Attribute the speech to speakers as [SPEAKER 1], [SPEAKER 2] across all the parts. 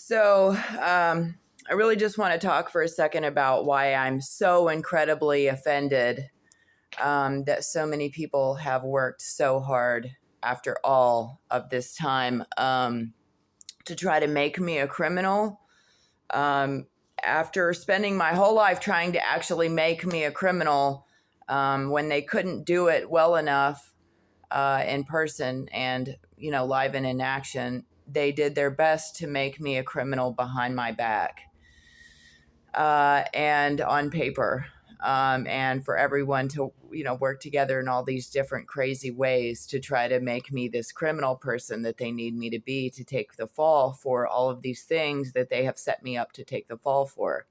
[SPEAKER 1] I really just want to talk for a second about why I'm so incredibly offended that so many people have worked so hard after all of this time to try to make me a criminal. Um, After spending my whole life trying to actually make me a criminal, when they couldn't do it well enough in person and, live and in action, they did their best to make me a criminal behind my back and on paper, and for everyone to, work together in all these different crazy ways to try to make me this criminal person that they need me to be to take the fall for all of these things that they have set me up to take the fall for.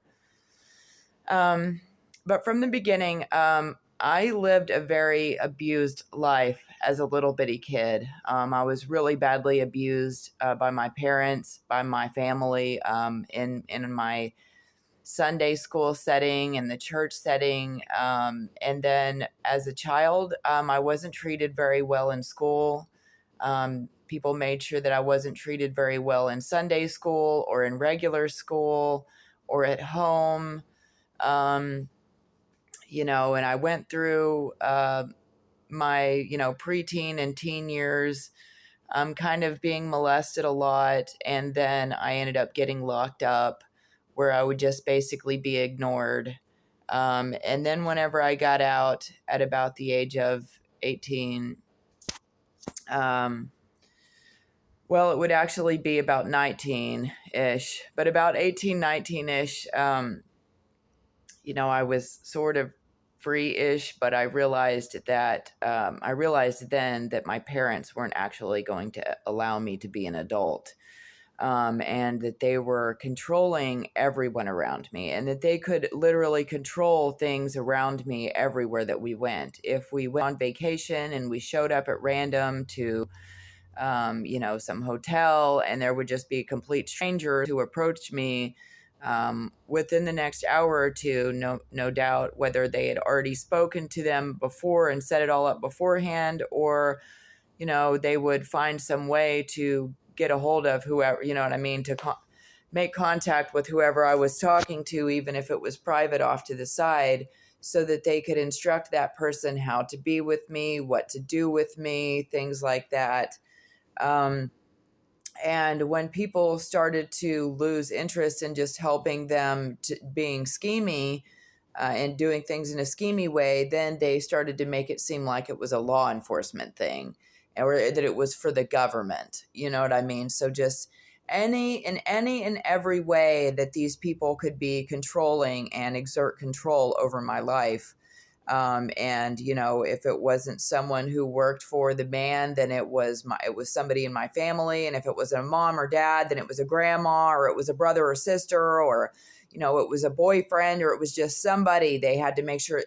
[SPEAKER 1] But from the beginning, I lived a very abused life as a little bitty kid. I was really badly abused by my parents, by my family, in my Sunday school setting and the church setting. And then as a child, I wasn't treated very well in school. People made sure that I wasn't treated very well in Sunday school or in regular school or at home. And I went through my, preteen and teen years, kind of being molested a lot. And then I ended up getting locked up where I would just basically be ignored. And then whenever I got out at about the age of 18, well, it would actually be about 19-ish, but about 18, 19-ish, I was sort of free-ish, but I realized then that my parents weren't actually going to allow me to be an adult. And that they were controlling everyone around me, and that they could literally control things around me everywhere that we went. If we went on vacation and we showed up at random to, some hotel, and there would just be a complete stranger who approached me within the next hour or two, no doubt, whether they had already spoken to them before and set it all up beforehand, or, they would find some way to get a hold of whoever, to make contact with whoever I was talking to, even if it was private off to the side, so that they could instruct that person how to be with me, what to do with me, things like that. And when people started to lose interest in just helping them to being schemy and doing things in a schemy way, then they started to make it seem like it was a law enforcement thing, or that it was for the government. You know what I mean? So just any and every way that these people could be controlling and exert control over my life. And if it wasn't someone who worked for the man, then it was somebody in my family. And if it was a mom or dad, then it was a grandma, or it was a brother or sister, or, it was a boyfriend, or it was just somebody. They had to make sure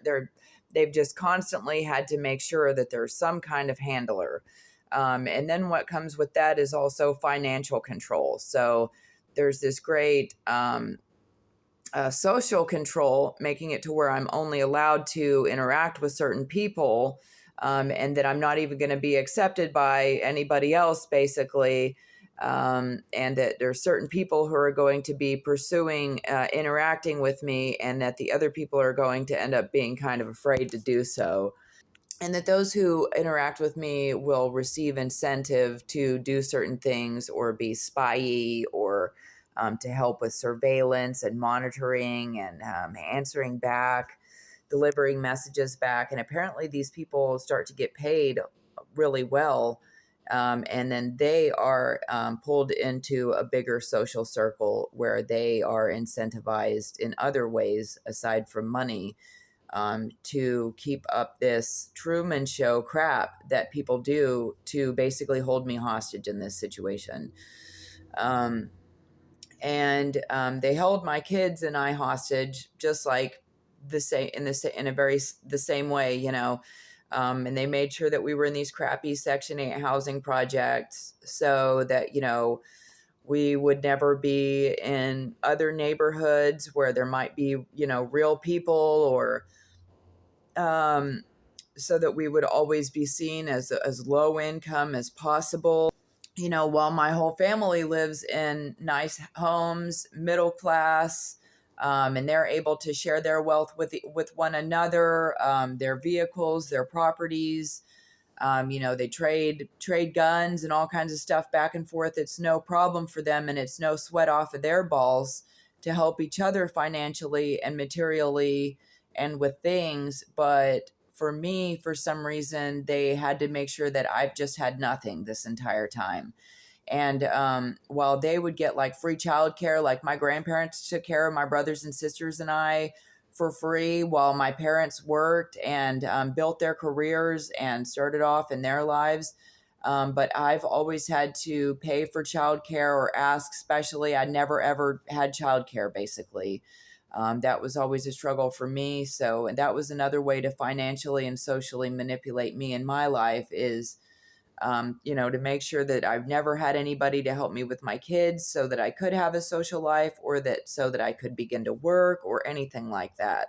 [SPEAKER 1] they've just constantly had to make sure that there's some kind of handler. And then what comes with that is also financial control. So there's this great, social control, making it to where I'm only allowed to interact with certain people, and that I'm not even going to be accepted by anybody else, basically, and that there are certain people who are going to be pursuing interacting with me, and that the other people are going to end up being kind of afraid to do so. And that those who interact with me will receive incentive to do certain things, or be spy-y, or to help with surveillance and monitoring and answering back, delivering messages back. And apparently these people start to get paid really well. And then they are pulled into a bigger social circle where they are incentivized in other ways aside from money, to keep up this Truman Show crap that people do to basically hold me hostage in this situation. And they held my kids and I hostage, just like the same way, and they made sure that we were in these crappy Section 8 housing projects, so that, we would never be in other neighborhoods where there might be, real people, or so that we would always be seen as low income as possible. while my whole family lives in nice homes, middle class, and they're able to share their wealth with one another, their vehicles, their properties. They trade guns and all kinds of stuff back and forth. It's no problem for them, and it's no sweat off of their balls to help each other financially and materially and with things. But for me, for some reason, they had to make sure that I've just had nothing this entire time. And while they would get like free childcare, like my grandparents took care of my brothers and sisters and I for free while my parents worked and built their careers and started off in their lives. But I've always had to pay for childcare or ask specially. I never ever had childcare basically. That was always a struggle for me. So, and that was another way to financially and socially manipulate me in my life is to make sure that I've never had anybody to help me with my kids so that I could have a social life or that so that I could begin to work or anything like that.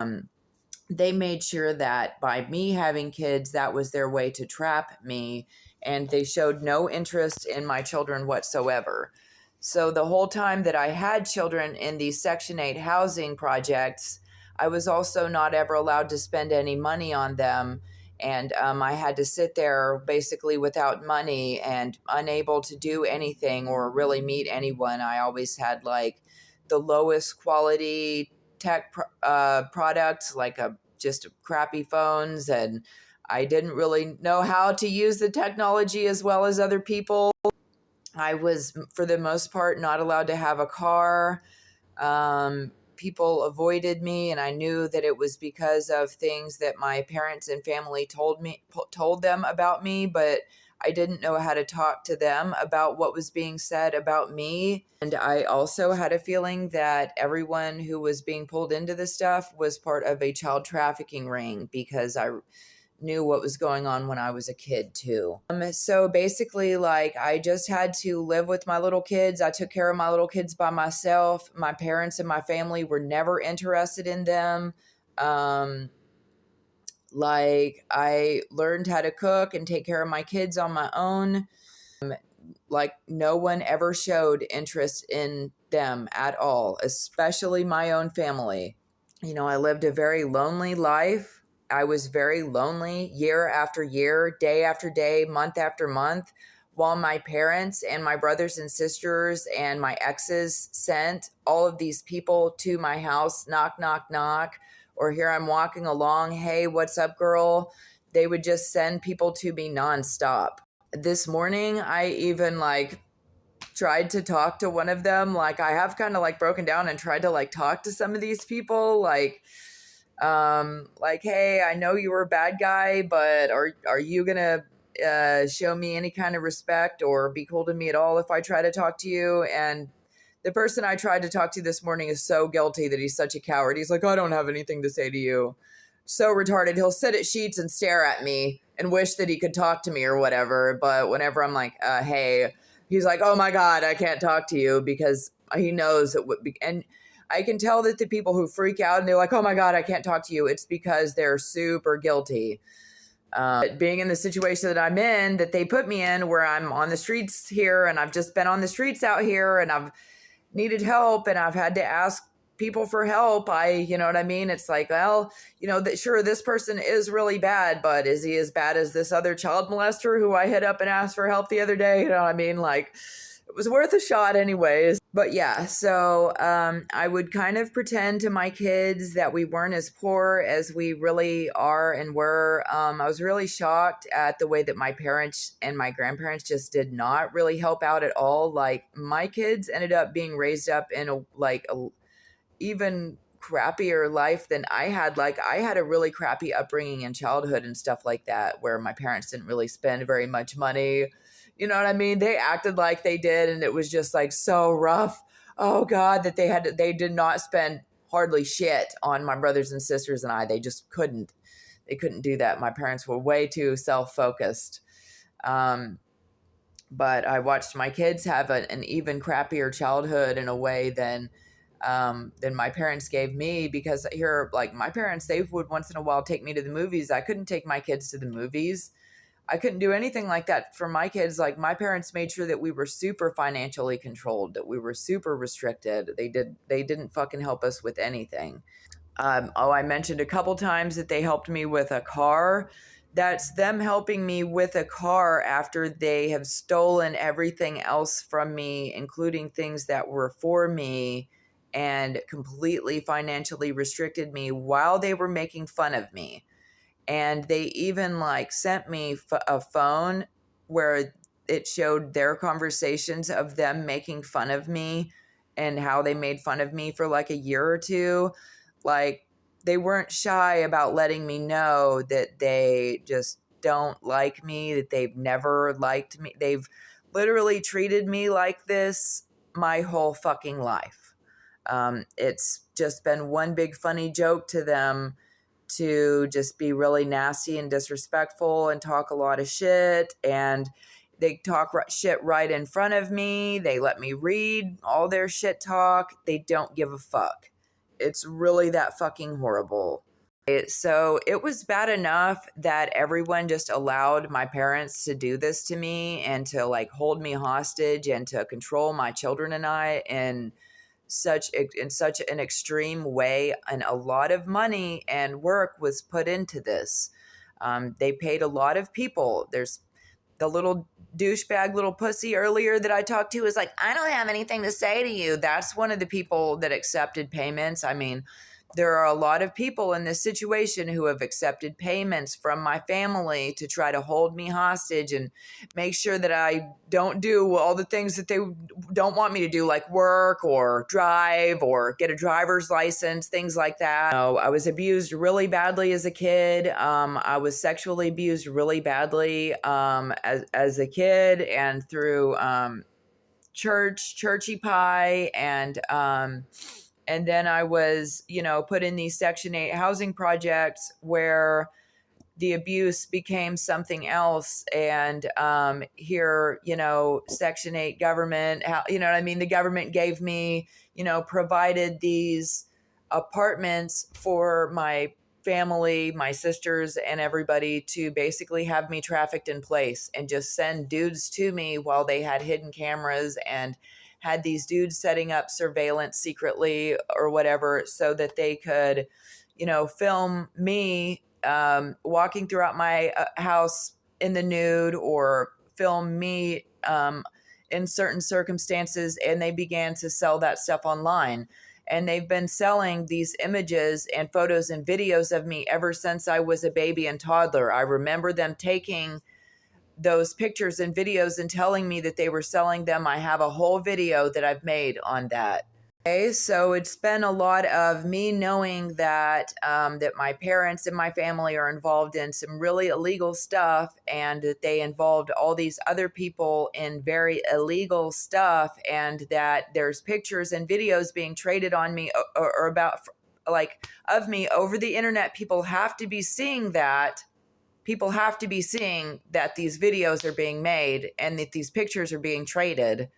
[SPEAKER 1] They made sure that by me having kids, that was their way to trap me, and they showed no interest in my children whatsoever. So the whole time that I had children in these Section 8 housing projects, I was also not ever allowed to spend any money on them. And I had to sit there basically without money and unable to do anything or really meet anyone. I always had like the lowest quality tech products, like just crappy phones, and I didn't really know how to use the technology as well as other people. I was, for the most part, not allowed to have a car. People avoided me, and I knew that it was because of things that my parents and family told them about me, but I didn't know how to talk to them about what was being said about me. And I also had a feeling that everyone who was being pulled into this stuff was part of a child trafficking ring because I knew what was going on when I was a kid too. So basically, like, I just had to live with my little kids. I took care of my little kids by myself. My parents and my family were never interested in them. Like, I learned how to cook and take care of my kids on my own. Like, no one ever showed interest in them at all, especially my own family. I lived a very lonely life. I was very lonely year after year, day after day, month after month, while my parents and my brothers and sisters and my exes sent all of these people to my house, knock, knock, knock, or here I'm walking along, hey, what's up, girl? They would just send people to me nonstop. This morning, I even tried to talk to one of them. Like, I have kind of like broken down and tried to like talk to some of these people, like, hey, I know you were a bad guy, but are you gonna show me any kind of respect or be cool to me at all if I try to talk to you? And the person I tried to talk to this morning is so guilty that he's such a coward. He's like, I don't have anything to say to you. So retarded. He'll sit at Sheets and stare at me and wish that he could talk to me or whatever. But whenever I'm like, hey, he's like, oh my God, I can't talk to you because he knows it would be. And I can tell that the people who freak out and they're like, oh my God, I can't talk to you, it's because they're super guilty. Being in the situation that I'm in, that they put me in, where I'm on the streets here and I've just been on the streets out here and I've needed help and I've had to ask people for help. You know what I mean? It's like, well, sure, this person is really bad, but is he as bad as this other child molester who I hit up and asked for help the other day? You know what I mean? Like, it was worth a shot anyways. But yeah, so I would kind of pretend to my kids that we weren't as poor as we really are and were. I was really shocked at the way that my parents and my grandparents just did not really help out at all. Like, my kids ended up being raised up in a even crappier life than I had. Like, I had a really crappy upbringing in childhood and stuff like that, where my parents didn't really spend very much money. You know what I mean? They acted like they did, and it was just like so rough. Oh God, that they did not spend hardly shit on my brothers and sisters and I. They just couldn't. They couldn't do that. My parents were way too self-focused. But I watched my kids have an even crappier childhood in a way than my parents gave me, because here, like, my parents, they would once in a while take me to the movies. I couldn't take my kids to the movies. I couldn't do anything like that for my kids. Like, my parents made sure that we were super financially controlled, that we were super restricted. They didn't fucking help us with anything. I mentioned a couple times that they helped me with a car. That's them helping me with a car after they have stolen everything else from me, including things that were for me, and completely financially restricted me while they were making fun of me. And they even like sent me a phone where it showed their conversations of them making fun of me and how they made fun of me for like a year or two. Like, they weren't shy about letting me know that they just don't like me, that they've never liked me. They've literally treated me like this my whole fucking life. It's just been one big funny joke to them to just be really nasty and disrespectful and talk a lot of shit. And they talk shit right in front of me. They let me read all their shit talk. They don't give a fuck. It's really that fucking horrible. So it was bad enough that everyone just allowed my parents to do this to me and to like hold me hostage and to control my children and I in such an extreme way, and a lot of money and work was put into this. They paid a lot of people. There's the little douchebag little pussy earlier that I talked to is like, I don't have anything to say to you. That's one of the people that accepted payments. I mean, there are a lot of people in this situation who have accepted payments from my family to try to hold me hostage and make sure that I don't do all the things that they don't want me to do, like work or drive or get a driver's license, things like that. I was abused really badly as a kid. I was sexually abused really badly as a kid, and through churchy pie, and then I was, put in these Section 8 housing projects where the abuse became something else. And here, Section 8 government, what I mean? The government gave me, provided these apartments for my family, my sisters, and everybody to basically have me trafficked in place and just send dudes to me while they had hidden cameras and had these dudes setting up surveillance secretly or whatever so that they could, film me walking throughout my house in the nude, or film me in certain circumstances. And they began to sell that stuff online. And they've been selling these images and photos and videos of me ever since I was a baby and toddler. I remember them taking those pictures and videos and telling me that they were selling them. I have a whole video that I've made on that. Okay, so it's been a lot of me knowing that that my parents and my family are involved in some really illegal stuff, and that they involved all these other people in very illegal stuff, and that there's pictures and videos being traded on me or about like of me over the internet. People have to be seeing that. People have to be seeing that these videos are being made and that these pictures are being traded.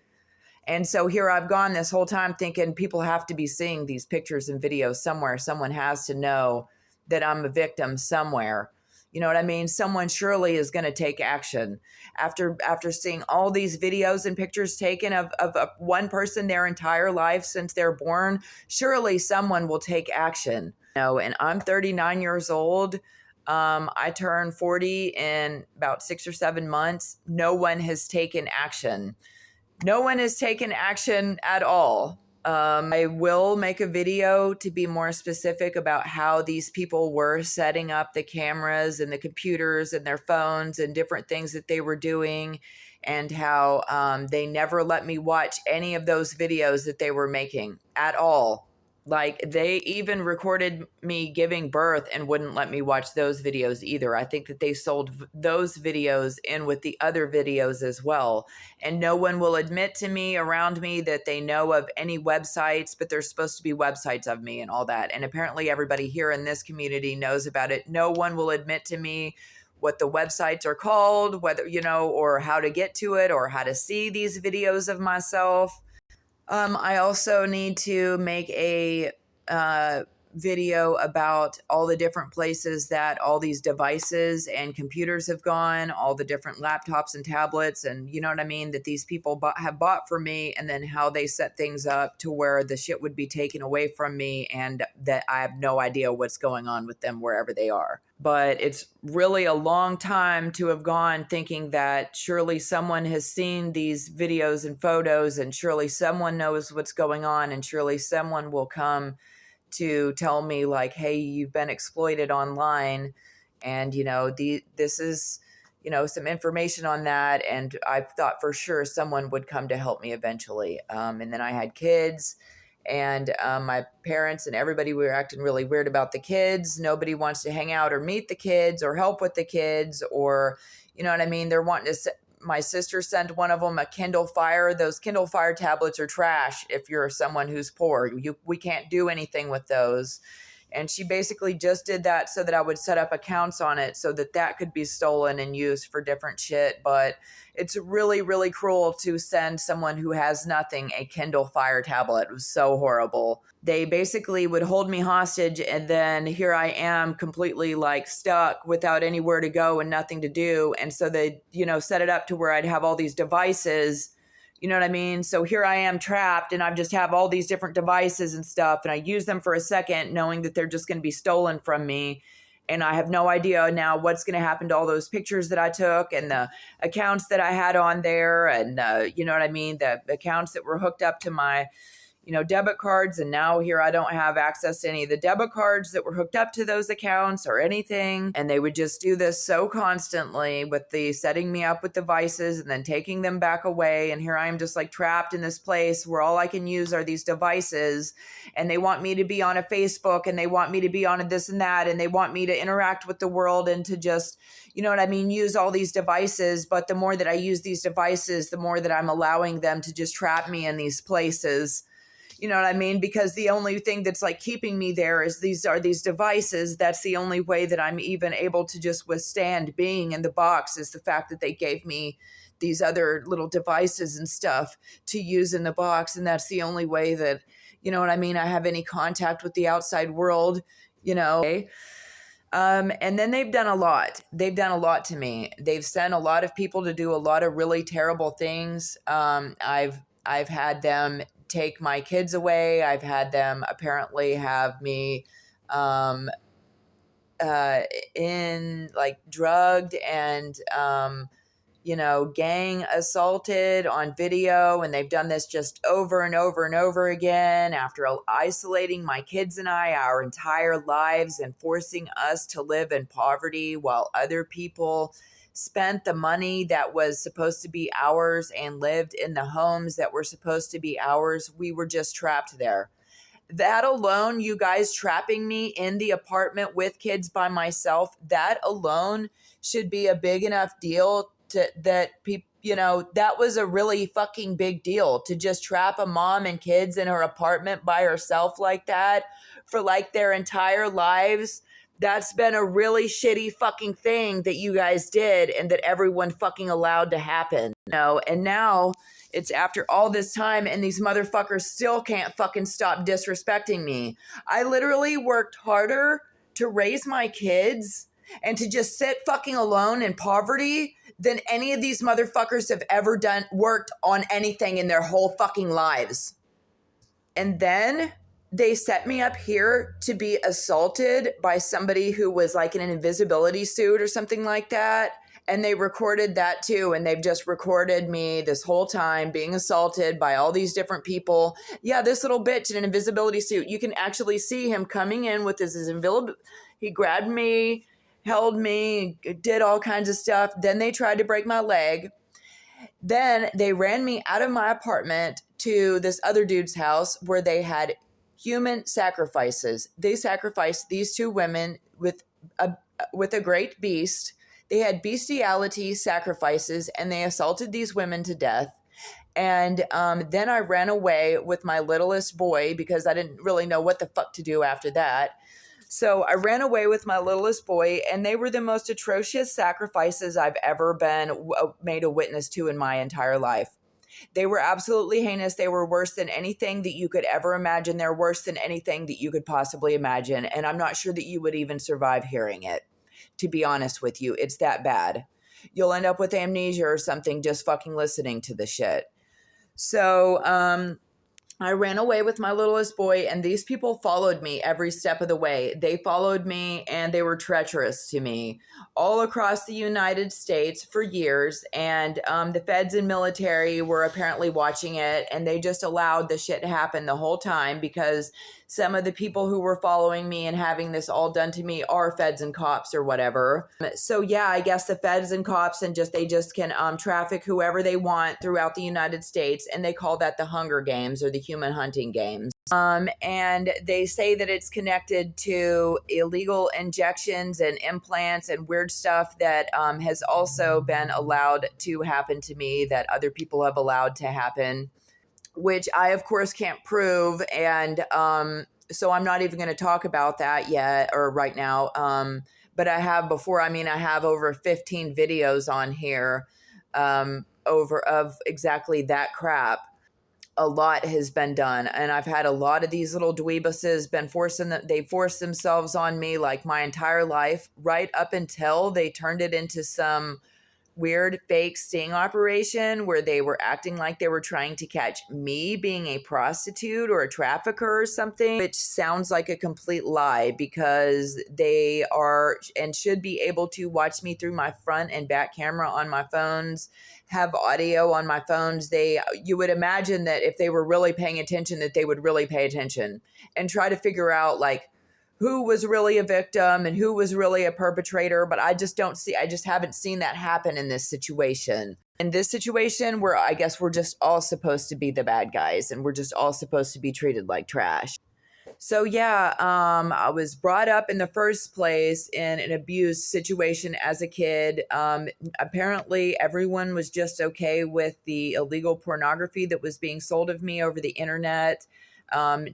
[SPEAKER 1] And so here I've gone this whole time thinking people have to be seeing these pictures and videos somewhere. Someone has to know that I'm a victim somewhere. You know what I mean? Someone surely is going to take action after seeing all these videos and pictures taken of one person their entire life since they're born. Surely someone will take action. And I'm 39 years old. I turn 40 in about 6 or 7 months. No one has taken action. No one has taken action at all. I will make a video to be more specific about how these people were setting up the cameras and the computers and their phones and different things that they were doing, and how they never let me watch any of those videos that they were making at all. Like, they even recorded me giving birth and wouldn't let me watch those videos either. I think that they sold those videos in with the other videos as well. And no one will admit to me around me that they know of any websites, but there's supposed to be websites of me and all that. And apparently everybody here in this community knows about it. No one will admit to me what the websites are called, whether, or how to get to it, or how to see these videos of myself. I also need to make a video about all the different places that all these devices and computers have gone, all the different laptops and tablets, and you know what I mean, that these people have bought for me, and then how they set things up to where the shit would be taken away from me, and that I have no idea what's going on with them wherever they are. But it's really a long time to have gone thinking that surely someone has seen these videos and photos, and surely someone knows what's going on, and surely someone will come to tell me like, hey, you've been exploited online, and this is some information on that. And I thought for sure someone would come to help me eventually. And then I had kids, and my parents and everybody were acting really weird about the kids. Nobody wants to hang out or meet the kids or help with the kids, or you know what I mean, they're wanting to my sister sent one of them a Kindle Fire. Those Kindle Fire tablets are trash if you're someone who's poor. We can't do anything with those. And she basically just did that so that I would set up accounts on it so that that could be stolen and used for different shit. But it's really, really cruel to send someone who has nothing a Kindle Fire tablet. It was so horrible. They basically would hold me hostage, and then here I am completely like stuck without anywhere to go and nothing to do. And so they, set it up to where I'd have all these devices. You know what I mean? So here I am trapped, and I just have all these different devices and stuff, and I use them for a second knowing that they're just going to be stolen from me. And I have no idea now what's going to happen to all those pictures that I took and the accounts that I had on there. And you know what I mean? The accounts that were hooked up to my debit cards. And now here I don't have access to any of the debit cards that were hooked up to those accounts or anything. And they would just do this so constantly with the setting me up with devices and then taking them back away. And here I am just like trapped in this place where all I can use are these devices. And they want me to be on a Facebook, and they want me to be on a this and that. And they want me to interact with the world and to just, you know what I mean, use all these devices. But the more that I use these devices, the more that I'm allowing them to just trap me in these places. You know what I mean? Because the only thing that's like keeping me there is these devices. That's the only way that I'm even able to just withstand being in the box, is the fact that they gave me these other little devices and stuff to use in the box. And that's the only way that, you know what I mean, I have any contact with the outside world, and then they've done a lot. They've done a lot to me. They've sent a lot of people to do a lot of really terrible things. I've had them take my kids away. I've had them apparently have me in like drugged and gang assaulted on video. And they've done this just over and over and over again after isolating my kids and I our entire lives and forcing us to live in poverty while other people spent the money that was supposed to be ours and lived in the homes that were supposed to be ours. We were just trapped there. That alone, you guys trapping me in the apartment with kids by myself, that alone should be a big enough deal that people, that was a really fucking big deal to just trap a mom and kids in her apartment by herself like that for like their entire lives. That's been a really shitty fucking thing that you guys did and that everyone fucking allowed to happen. And now it's after all this time and these motherfuckers still can't fucking stop disrespecting me. I literally worked harder to raise my kids and to just sit fucking alone in poverty than any of these motherfuckers have ever worked on anything in their whole fucking lives. And then they set me up here to be assaulted by somebody who was like in an invisibility suit or something like that. And they recorded that too. And they've just recorded me this whole time being assaulted by all these different people. Yeah, this little bitch in an invisibility suit. You can actually see him coming in with his invisible. He grabbed me, held me, did all kinds of stuff. Then they tried to break my leg. Then they ran me out of my apartment to this other dude's house where they had human sacrifices. They sacrificed these two women with a great beast. They had bestiality sacrifices, and they assaulted these women to death. And then I ran away with my littlest boy because I didn't really know what the fuck to do after that. So I ran away with my littlest boy, and they were the most atrocious sacrifices I've ever been made a witness to in my entire life. They were absolutely heinous. They were worse than anything that you could ever imagine. They're worse than anything that you could possibly imagine. And I'm not sure that you would even survive hearing it, to be honest with you. It's that bad. You'll end up with amnesia or something just fucking listening to the shit. So, I ran away with my littlest boy, and these people followed me every step of the way. They followed me, and they were treacherous to me all across the United States for years. And the feds and military were apparently watching it, and they just allowed the shit to happen the whole time because some of the people who were following me and having this all done to me are feds and cops or whatever. So yeah, I guess the feds and cops and they just can traffic whoever they want throughout the United States, and they call that the Hunger Games or the human hunting games. And they say that it's connected to illegal injections and implants and weird stuff that has also been allowed to happen to me that other people have allowed to happen, which I, of course, can't prove. And so I'm not even going to talk about that yet or right now. But I have before. I mean, I have over 15 videos on here over of exactly that crap. A lot has been done, and I've had a lot of these little dweebuses they forced themselves on me like my entire life, right up until they turned it into some weird fake sting operation where they were acting like they were trying to catch me being a prostitute or a trafficker or something, which sounds like a complete lie because they are and should be able to watch me through my front and back camera on my phones, have audio on my phones. You would imagine that if they were really paying attention, that they would really pay attention and try to figure out like who was really a victim and who was really a perpetrator. But I just haven't seen that happen in this situation. In this situation where I guess we're just all supposed to be the bad guys and we're just all supposed to be treated like trash. So yeah, I was brought up in the first place in an abused situation as a kid. Apparently everyone was just okay with the illegal pornography that was being sold of me over the internet.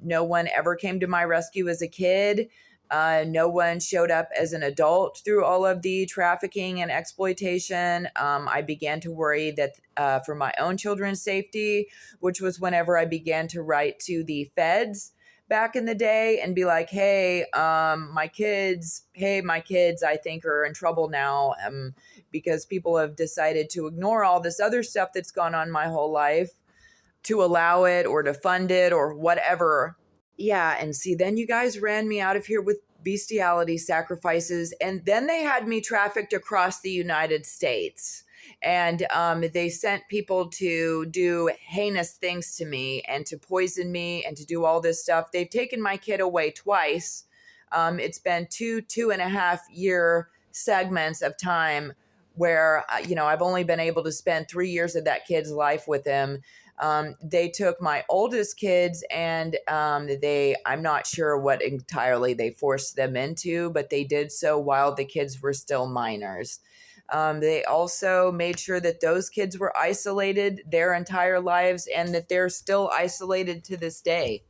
[SPEAKER 1] No one ever came to my rescue as a kid. No one showed up as an adult through all of the trafficking and exploitation. I began to worry that for my own children's safety, which was whenever I began to write to the feds back in the day and be like, hey, my kids, I think are in trouble now because people have decided to ignore all this other stuff that's gone on my whole life, to allow it or to fund it or whatever. Yeah, and see, then you guys ran me out of here with bestiality sacrifices, and then they had me trafficked across the United States. And they sent people to do heinous things to me and to poison me and to do all this stuff. They've taken my kid away twice. It's been 2.5 year segments of time where, I've only been able to spend 3 years of that kid's life with him. They took my oldest kids and I'm not sure what entirely they forced them into, but they did so while the kids were still minors. They also made sure that those kids were isolated their entire lives and that they're still isolated to this day.